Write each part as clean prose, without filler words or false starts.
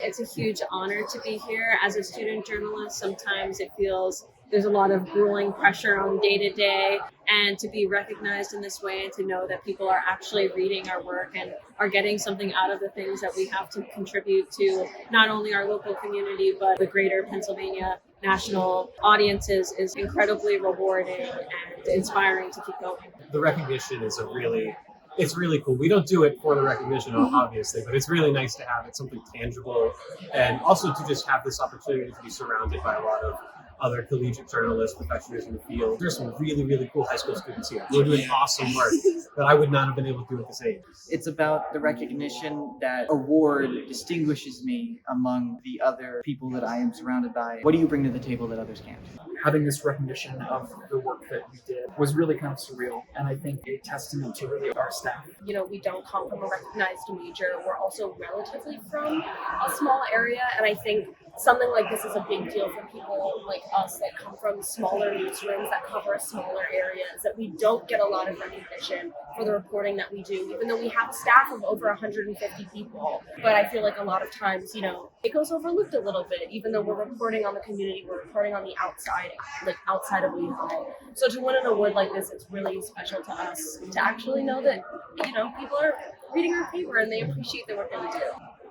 It's a huge honor to be here as a student journalist. Sometimes it feels there's a lot of grueling pressure on day to day, and to be recognized in this way and to know that people are actually reading our work and are getting something out of the things that we have to contribute to not only our local community but the greater Pennsylvania national audiences is incredibly rewarding and inspiring to keep going. The recognition is it's really cool. We don't do it for the recognition, obviously, but it's really nice to have it, something tangible, and also to just have this opportunity to be surrounded by a lot of other collegiate journalists, professionals in the field. There's some really, really cool high school students here who are doing awesome work that I would not have been able to do at this age. It's about the recognition that award distinguishes me among the other people that I am surrounded by. What do you bring to the table that others can't? Having this recognition of the work that we did was really kind of surreal, and I think a testament to really our staff. We don't come from a recognized major. We're also relatively from a small area, and I think something like this is a big deal for people like us that come from smaller newsrooms that cover smaller areas, that we don't get a lot of recognition for the reporting that we do, even though we have a staff of over 150 people. But I feel like a lot of times, it goes overlooked a little bit, even though we're reporting on the community, we're reporting on the outside of Lehigh. So to win an award like this, it's really special to us to actually know that, people are reading our paper and they appreciate the work that we do.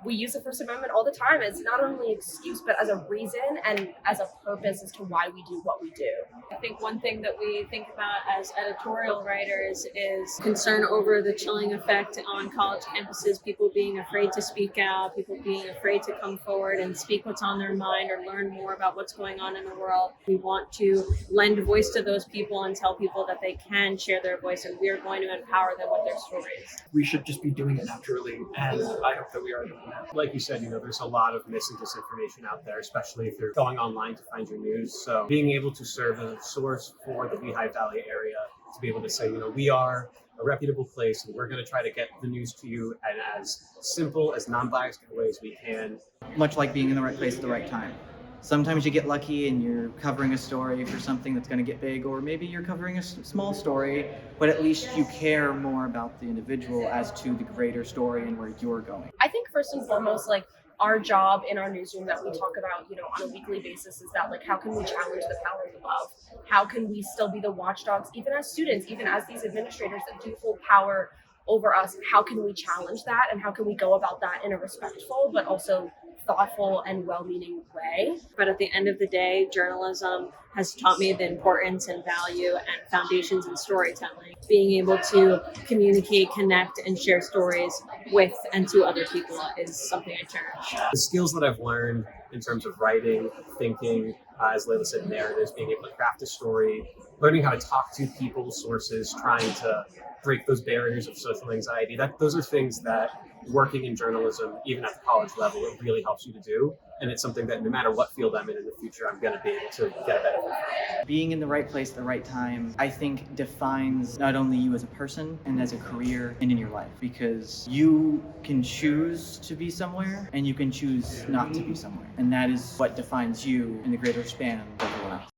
We use the First Amendment all the time as not only an excuse, but as a reason and as a purpose as to why we do what we do. I think one thing that we think about as editorial writers is concern over the chilling effect on college campuses, people being afraid to speak out, people being afraid to come forward and speak what's on their mind or learn more about what's going on in the world. We want to lend voice to those people and tell people that they can share their voice, and we are going to empower them with their stories. We should just be doing it naturally, and I hope that we are doing that. Like you said, there's a lot of mis and disinformation out there, especially if you're going online to find your news. So being able to serve as a source for the Lehigh Valley area, to be able to say, we are a reputable place and we're going to try to get the news to you in as simple, as non-biased a way as we can. Much like being in the right place at the right time. Sometimes you get lucky and you're covering a story for something that's going to get big, or maybe you're covering a small story, but at least you care more about the individual as to the greater story and where you're going. I think first and foremost, our job in our newsroom that we talk about, on a weekly basis is that, how can we challenge the powers above? How can we still be the watchdogs, even as students, even as these administrators that do hold power over us? How can we challenge that, and how can we go about that in a respectful but also thoughtful and well-meaning way? But at the end of the day, journalism has taught me the importance and value and foundations in storytelling. Being able to communicate, connect, and share stories with and to other people is something I cherish. The skills that I've learned in terms of writing, thinking, as Layla said, narratives, being able to craft a story, learning how to talk to people, sources, trying to break those barriers of social anxiety, those are things that working in journalism, even at the college level, it really helps you to do. And it's something that no matter what field I'm in the future, I'm going to be able to get a better from. Being in the right place at the right time, I think, defines not only you as a person and as a career and in your life, because you can choose to be somewhere and you can choose not to be somewhere. And that is what defines you in the greater span of everyone else.